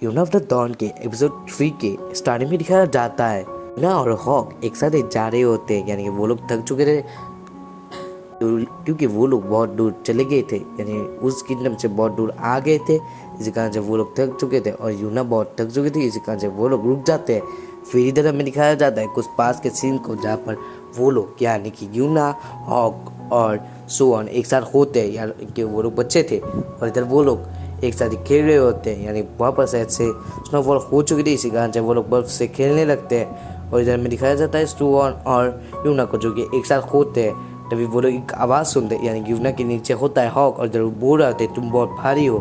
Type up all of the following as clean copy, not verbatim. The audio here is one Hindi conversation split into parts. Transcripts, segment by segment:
यूना ऑफ द डॉन के एपिसोड 3 के स्टार्टिंग में दिखाया जाता है यूना और हॉक एक साथ जा रहे होते हैं, यानी कि वो लोग थक चुके थे क्योंकि वो लोग बहुत दूर चले गए थे, यानी उस किंगडम से बहुत दूर आ गए थे। इसी कारण से वो लोग थक चुके थे और यूना बहुत थक चुकी थी, इसी कारण से वो लोग रुक जाते हैं। फिर इधर हमें दिखाया जाता है कुछ पास के सीन को, जहाँ पर वो लोग यानी कि यूना, हॉक और सोअन एक साथ होते हैं, यानी कि वो लोग बच्चे थे और इधर वो लोग एक साथ ही खेल रहे होते हैं, यानी वहाँ पर शायद से स्नोफॉल हो चुकी थी, इसी कारण से वो लोग बर्फ से खेलने लगते हैं। और इधर में दिखाया जाता है सोअन और यूना को, जो कि एक साथ होते हैं। तभी वो लोग एक आवाज़ सुनते हैं, यानी कि यूना के नीचे होता है हॉक और इधर बोल रहे होते तुम बहुत भारी हो।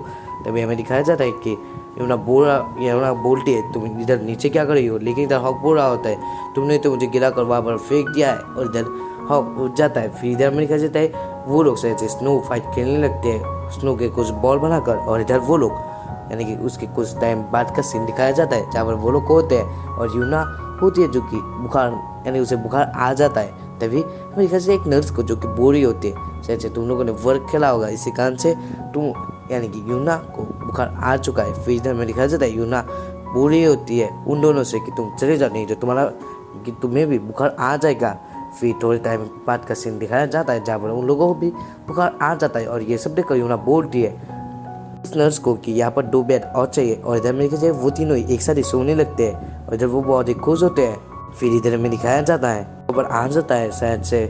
तभी हमें दिखाया जाता है कि यूना बोलती है तुम इधर नीचे क्या कर रही हो, लेकिन इधर हॉक बोल रहा होता है तुमने तो मुझे गिरा कर वहाँ पर फेंक दिया है। और इधर हॉक उठ जाता है। फिर इधर हमें दिखाया जाता है वो लोग शायद स्नो फाइट खेलने लगते हैं, स्नो के कुछ बॉल बनाकर। और इधर वो लोग यानी कि उसके कुछ टाइम बाद का सीन दिखाया जाता है, जहाँ पर वो लोग होते हैं और यूना होती है जो कि बुखार, यानी उसे बुखार आ जाता है। तभी मेरे ख्याल से एक नर्स को, जो कि बोरी होती है, शायद से तुम लोगों ने वर्क खेला होगा, इसी कारण से तुम यानी कि यूना को बुखार आ चुका है। फिर इधर में दिखाया जाता है यूना बोरी होती है उन दोनों से कि तुम चले जाओ, नहीं तो कि तुम्हें भी बुखार आ जाएगा। फिर थोड़े टाइम बाद का सीन दिखाया जाता है, जहाँ पर उन लोगों को भी बुखार आ जाता है और ये सब देखकर यूना बोलती है इस नर्स को कि यहाँ पर 2 बेड और चाहिए। और इधर में देखिए वो तीनों एक साथ ही सोने लगते हैं और इधर वो बहुत ही खुश होते हैं। फिर इधर में दिखाया जाता है ऊपर आ जाता है शायद से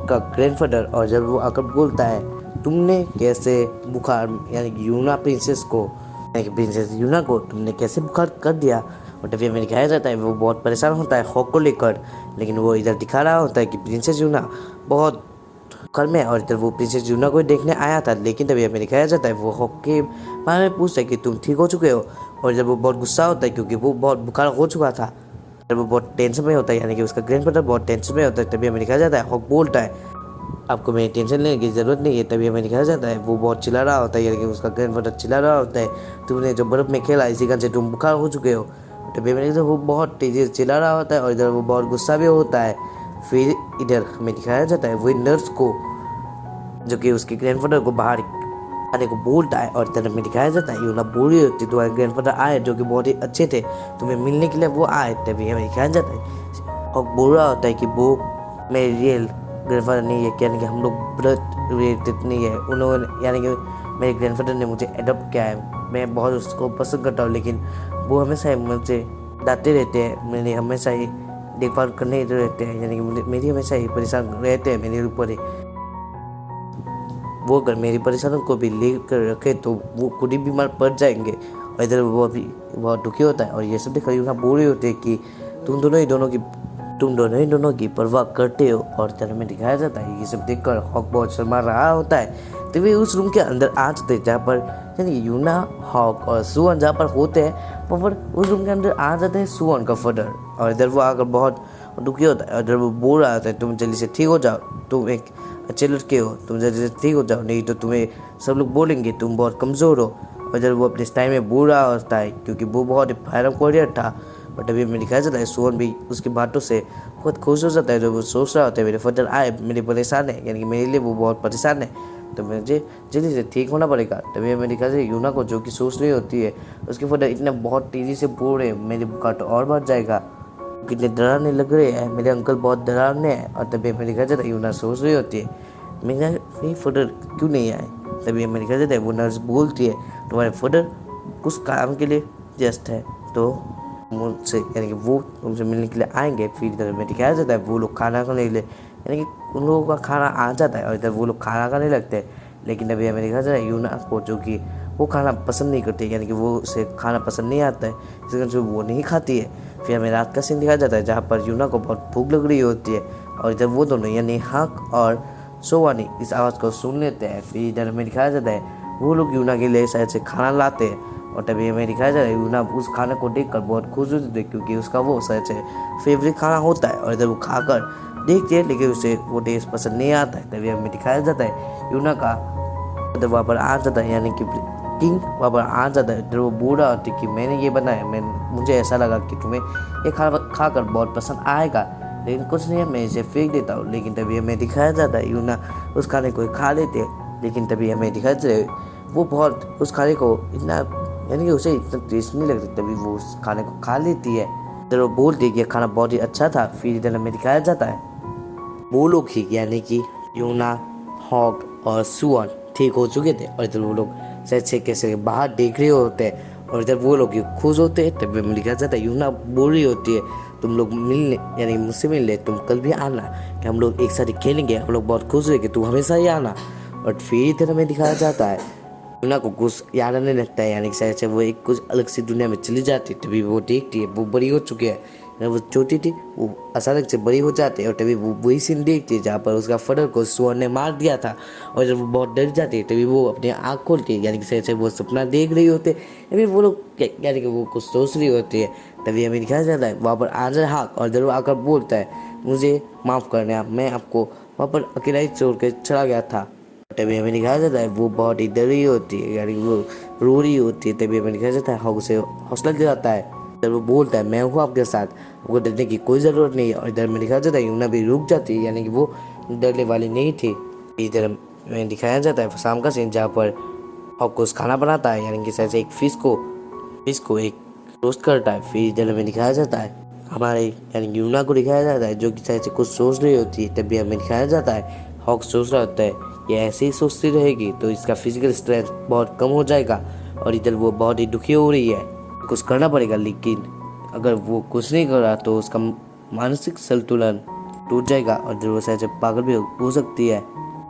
का ग्रैंडफादर, और जब वो आकर बोलता है तुमने कैसे बुखार यानी कि यूना प्रिंसेस को, यानी कि प्रिंसेस यूना को तुमने कैसे बुखार कर दिया। और तभी हमें दिखाया जाता है वो बहुत परेशान होता है हॉक को लेकर, लेकिन वो इधर दिखा रहा होता है कि प्रिंसेस यूना बहुत घर में। और इधर वो प्रिंसेस यूना को देखने आया था, लेकिन तभी हमें दिखाया जाता है वो हॉक के बारे में पूछता है कि तुम ठीक हो चुके हो। और इधर वो बहुत गुस्सा होता है क्योंकि वो बहुत बुखार हो चुका था, वो बहुत टेंशन में होता है, यानी कि उसका ग्रैंडफादर बहुत टेंशन में होता है। तभी हमें दिखाया जाता है हॉक बोलता है आपको मेरी टेंशन लेने की ज़रूरत नहीं है। तभी हमें दिखाया जाता है वो बहुत चिल्ला रहा होता है, यानी कि उसका ग्रैंडफादर चिल्ला रहा होता है तुमने जो बर्फ़ में खेला इसी कारण से तुम बुखार हो चुके हो। तभी हमें वो बहुत तेज़ी से चिल्ला रहा होता है और इधर वो बहुत गुस्सा भी होता है। फिर इधर हमें दिखाया जाता है वही नर्स को, जो कि उसके ग्रैंडफादर को बाहर आने को बोलता है। और इधर में दिखाया जाता है यूना बोली होती तुम्हारे ग्रैंडफादर आए जो कि बहुत ही अच्छे थे, तुम्हें मिलने के लिए वो आए। तभी हमें दिखाया जाता है और बोल रहा होता है कि वो मेरे रियल ग्रैंडफादर नहीं है, यानी कि हम लोग ब्लड रिलेटेड नहीं है। उन्होंने यानी कि मेरे ग्रैंडफादर ने मुझे एडॉप्ट किया है, मैं बहुत उसको पसंद करता हूँ, लेकिन वो हमेशा ही मुझसे डांटते रहते हैं, मैंने हमेशा ही देखभाल करने रहते हैं, यानी कि मेरी हमेशा ही परेशान रहते हैं मेरे ऊपर ही। वो अगर मेरी परेशानियों को भी ले कर रखे तो वो खुद ही बीमार पड़ जाएंगे। और इधर वो अभी बहुत दुखी होता है और ये सब देखकर यूना बोल रही होती है कि तुम दोनों ही दोनों की परवाह करते हो। और इधर में दिखाया जाता है ये सब देखकर हॉक बहुत शर्मा रहा होता है। तो वे उस रूम के अंदर आ जाते हैं जहाँ पर यानी यूना, हॉक और सुअन जहाँ पर होते हैं, पर उस रूम के अंदर आ जाते हैं सुअन का फादर। और इधर वो आकर बहुत दुखी होता है और इधर वो बोल रहा होता है तुम जल्दी से ठीक हो जाओ, तुम एक अच्छे लड़के हो, तुम जल्दी से ठीक हो जाओ, नहीं तो तुम्हें सब लोग बोलेंगे तुम बहुत कमज़ोर हो। और जब वो अपने टाइम में बोल रहा होता है क्योंकि वो बहुत ही भयानक वॉरियर था। और तभी हमें दिखाया जाता है सोअन भी उसकी बातों से बहुत खुश हो जाता है, जब वो सोच रहा होता है मेरे फादर आए, मेरे परेशान है, यानी कि मेरे लिए वो बहुत परेशान है, तो मुझे जल्दी से ठीक होना पड़ेगा। तभी हमें दिखाया जाता है यूना को, जो कि सोच रही होती है उसके फादर इतना बहुत तेज़ी से बोल रहे मेरे बुखार तो और बढ़ जाएगा, कितने डरावने लग रहे हैं, मेरे अंकल बहुत डरावने हैं। और तभी हमें दिखाया जाता है यूना सोच रही होती है मेरे फादर क्यों नहीं आए। तभी हमें दिखाया जाता है वो नर्स बोलती है तुम्हारे फादर कुछ काम के लिए व्यस्त है, तो मुझसे यानी कि वो तुमसे मिलने के लिए आएंगे। फिर इधर में दिखाया जाता है वो लोग खाना खाने के लिए, यानी कि उन लोगों का खाना आ जाता है और इधर वो लोग खाना खाने लगते हैं। लेकिन अभी हमें दिखाया जाता है यूना को, जो कि वो खाना पसंद नहीं करती, यानी कि वो उसे खाना पसंद नहीं आता है, इस कारण से वो नहीं खाती है। फिर हमें रात का सीन दिखाया जाता है जहाँ पर यूना को बहुत भूख लग रही होती है और इधर वो दोनों यानी हक और सोवानी इस आवाज़ को सुन लेते हैं। फिर इधर हमें दिखाया जाता है वो लोग यूना के लिए शायद से खाना लाते हैं। और तभी हमें दिखाया जाता है यूना उस खाने को देखकर बहुत खुश होती है क्योंकि उसका वो शायद से फेवरेट खाना होता है। और इधर वो खाकर देखती है लेकिन उसे वो टेस्ट पसंद नहीं आता है। तभी हमें दिखाया जाता है यूना का इधर वहाँ पर आ जाता है, यानी कि किंग वहाँ पर आ जाता है। इधर वो बूढ़ा होती है कि मैंने ये बनाया, मुझे ऐसा लगा कि तुम्हें ये खाना खाकर बहुत पसंद आएगा, लेकिन कुछ नहीं है मैं इसे फेंक देता हूँ। लेकिन तभी हमें दिखाया जाता है यूना उस खाने को खा लेते हैं, लेकिन तभी हमें दिखाया जाता है वो बहुत उस खाने को इतना यानी कि उसे इतना टेस्ट नहीं लगता, तभी वो उस खाने को खा लेती है। इधर वो बोलती है कि खाना बहुत ही अच्छा था, फिर इधर हमें दिखाया जाता है वो लोग ही यानी कि यूना, हॉक और सुअन ठीक हो चुके थे, और इधर वो लोग से कैसे बाहर देख रहे होते हैं, और इधर वो लोग खुश होते हैं। तभी हमें लिखा जाता है यूना बोल रही होती है तुम लोग मिलने यानी मुझसे मिलने तुम कल भी आना, कि हम लोग एक साथ खेलेंगे, हम लोग बहुत खुश रहेंगे, तुम हमेशा ही आना। और फिर इधर हमें दिखाया जाता है यूना को कुछ याद आने लगता है, यानी कि शायद से वो एक कुछ अलग सी दुनिया में चली जाती है। तभी वो देखती है वो बड़ी हो चुकी है, वो छोटी थी वो अचानक से बड़ी हो जाती है, और तभी वो वही सीन देखती है जहाँ पर उसका फादर को सुअर ने मार दिया था, और जब वो बहुत डर जाती है तभी वो अपनी आँख खोलती है, यानी कि शायद से वो सपना देख रही होती है, या फिर वो लोग यानी कि वो कुछ सोच रही होती है। तभी हमें दिखाया जाता है वहाँ पर आ जाए हाक, और जरूर आकर बोलता है मुझे माफ़ करना, मैं आपको वहाँ पर अकेला ही छोड़ के चला गया था। तभी हमें दिखाया जाता है वो बहुत ही डरी होती है, यानी वो रो रही होती है। तभी हमें दिखाया जाता है हॉक उसे हौसला दिलाता है, जब वो बोलता है मैं हूँ आपके साथ, आपको डरने की कोई ज़रूरत नहीं है। और इधर में दिखाया जाता है यूना भी रुक जाती है, यानी कि वो डरने वाली नहीं थी। इधर में दिखाया जाता है शाम का सीन जहाँ पर हॉक कुछ खाना बनाता है, यानी कि शायद एक फिश को एक रोस्ट करता है। फिर इधर में दिखाया जाता है हमारे यानी कि यूना को दिखाया जाता है जो कि शायद से कुछ सोच रही होती है। तभी हमें दिखाया जाता है हॉक सोच रहा होता है ये ऐसे ही सोचती रहेगी तो इसका फिजिकल स्ट्रेंथ बहुत कम हो जाएगा, और इधर वो बहुत ही दुखी हो रही है, कुछ करना पड़ेगा, लेकिन अगर वो कुछ नहीं कर रहा तो उसका मानसिक संतुलन टूट जाएगा, और इधर वो शायद से पागल भी हो सकती है।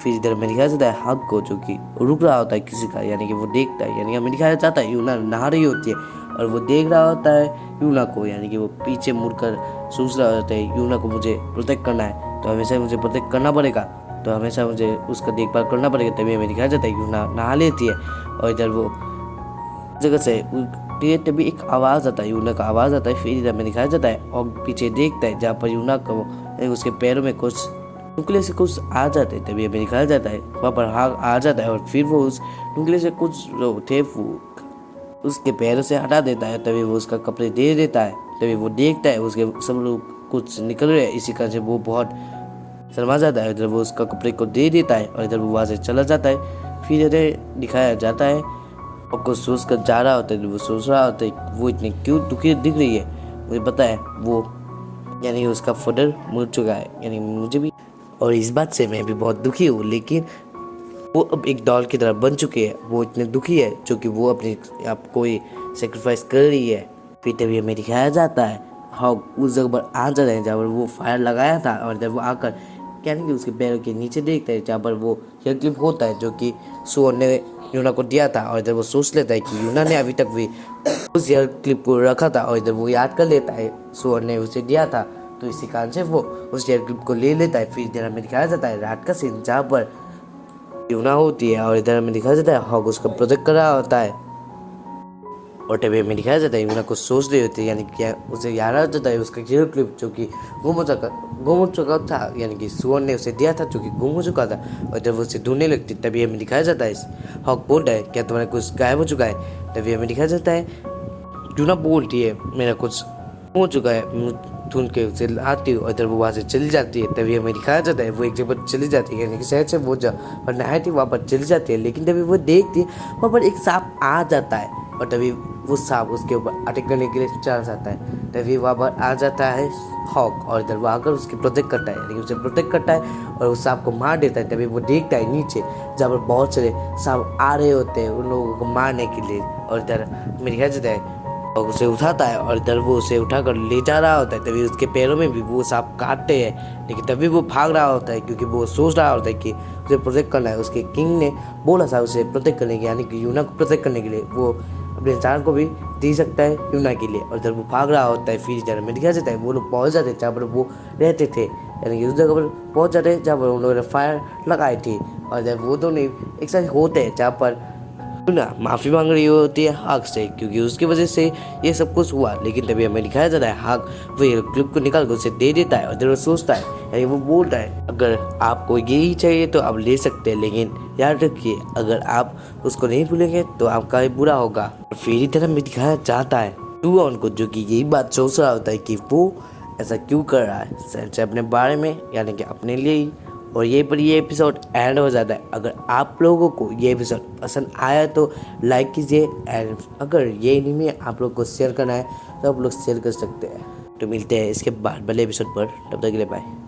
फिर इधर हमें दिखाया जाता है हक को जो कि रुक रहा होता है किसी का, यानी कि वो देखता है, यानी कि हमें दिखाया जाता है यूना नहा रही होती है, और वो देख रहा होता है यूना को, यानी कि वो पीछे मुड़कर सोच रहा होता है यूना को मुझे प्रोटेक्ट करना है, तो हमेशा मुझे प्रोटेक्ट करना पड़ेगा, तो हमेशा मुझे उसका देखभाल करना पड़ेगा। तभी हमें दिखाया जाता है यूना नहा लेती है, और इधर वो जगह से तभी एक आवाज़ आता है, यूना का आवाज़ आता है। फिर इधर में दिखाया जाता है और पीछे देखता है जहाँ पर यूना को उसके पैरों में कुछ टुकड़े से कुछ आ जाते हैं। तभी हमें दिखाया जाता है वहाँ पर हाथ आ जाता है, और फिर वो उस टुकड़े से कुछ जो थे वो उसके पैरों से हटा देता है। तभी वो उसका कपड़े दे देता है। तभी वो देखता है उसके सब लोग कुछ निकल रहे हैं, इसी कारण से वो बहुत शर्मा जाता है। इधर वो उसका कपड़े को दे देता है, और इधर वो वहाँ से चला जाता है। फिर इधर दिखाया जाता है और कुछ सोच कर जा रहा होता है, वो सोच रहा होता है वो इतनी क्यों दुखी दिख रही है, मुझे पता है वो यानी उसका फादर मर चुका है, यानी मुझे भी, और इस बात से मैं भी बहुत दुखी हूँ, लेकिन वो अब एक डॉल की तरह बन चुकी है। वो इतने दुखी है जो कि वो अपने आप को ही सेक्रीफाइस कर रही है। फिर तभी हमें दिखाया जाता है हॉक उस जगह पर आ जाता है जहाँ पर वो फायर लगाया था, और जब वो आकर यानी कि उसके पैरों के नीचे देखता है जहाँ पर वो हेयर क्लिप होता है जो कि सुअर ने यूना को दिया था, और इधर वो सोच लेता है कि यूना ने अभी तक भी उस हेयर क्लिप को रखा था, और इधर वो याद कर लेता है सुअर ने उसे दिया था, तो इसी कारण से वो उस हेयर क्लिप को ले लेता है। फिर इधर हमें दिखाया जाता है रात का सीन जहाँ पर यूना होती है, और इधर हमें दिखाया जाता है हॉक उसका प्रोजेक्ट कर रहा होता है, और तभी हमें दिखाया जाता है यूना कुछ सोच रही होती है, यानी कि उसे याद आ जाता है उसका हेयर क्लिप जो कि गुम हो चुका था, यानी कि सुअर ने उसे दिया था जो कि गुम हो चुका था, और जब वो उसे ढूंढने लगती तभी हमें दिखाया जाता है हॉक बोलता है क्या तुम्हारा कुछ गायब हो चुका है। तभी हमें दिखाया जाता है यूना बोलती है मेरा कुछ हो चुका है, ढूंढ के उसे लाती हूँ, और इधर वो वहाँ से चली जाती है। तभी हमें दिखाया जाता है वो एक जगह पर चली जाती है, यानी कि शहर से वो जहाँ पर नहाई थी वहाँ पर चली जाती है, लेकिन तभी वो देखती है वहाँ पर एक सांप आ जाता है, और तभी वो सांप उसके ऊपर अटैक करने के लिए चला जाता है। तभी वहाँ पर आ जाता है हॉक, और इधर वो आकर उसकी प्रोटेक्ट करता है, यानी कि उसे प्रोटेक्ट करता है और उस सांप को मार देता है। तभी वो देखता है नीचे जहाँ पर बहुत सारे सांप आ रहे होते हैं उन लोगों को मारने के लिए, और इधर मेरे ख्याल जाता है और उसे उठाता है, और इधर वो उसे उठाकर ले जा रहा होता है। तभी उसके पैरों में भी वो सांप काटते हैं, लेकिन तभी वो भाग रहा होता है क्योंकि वो सोच रहा होता है कि उसे प्रोटेक्ट करना है। उसके किंग ने बोला था उसे प्रोटेक्ट करने के, यानी कि यूना को प्रोटेक्ट करने के लिए वो अपने इंसान को भी दे सकता है यूना के लिए, और इधर वो भाग रहा होता है। फिर इधर में दिखाया जाता है वो लोग पहुँच जाते हैं जहाँ पर वो रहते थे, यानी कि उस जगह पर पहुँच जाते हैं जहाँ पर उन लोगों ने फायर लगाई थी, और जब वो दोनों एक साथ होते हैं जहाँ पर यूना माफ़ी मांग रही होती है हक से क्योंकि उसकी वजह से ये सब कुछ हुआ। लेकिन तभी हमें दिखाया जाता है हक वो क्लिप को निकाल कर उसे दे देता है, और इधर वो सोचता है यानी वो बोलता है अगर आपको यही चाहिए तो आप ले सकते हैं, लेकिन याद रखिए अगर आप उसको नहीं भूलेंगे तो आपका ही बुरा होगा। फिर इधर हमें दिखाया जाता है टूऑन को जो कि यही बात सोच रहा होता है कि वो ऐसा क्यों कर रहा है, शायद से अपने बारे में, यानी कि अपने लिए ही, और यहीं पर ये एपिसोड एंड हो जाता है। अगर आप लोगों को ये एपिसोड पसंद आया तो लाइक कीजिए, एंड अगर ये एनीमे आप लोग को शेयर करना है तो आप लोग शेयर कर सकते हैं। तो मिलते हैं इसके बाद वाले एपिसोड पर, तब तक के लिए बाय।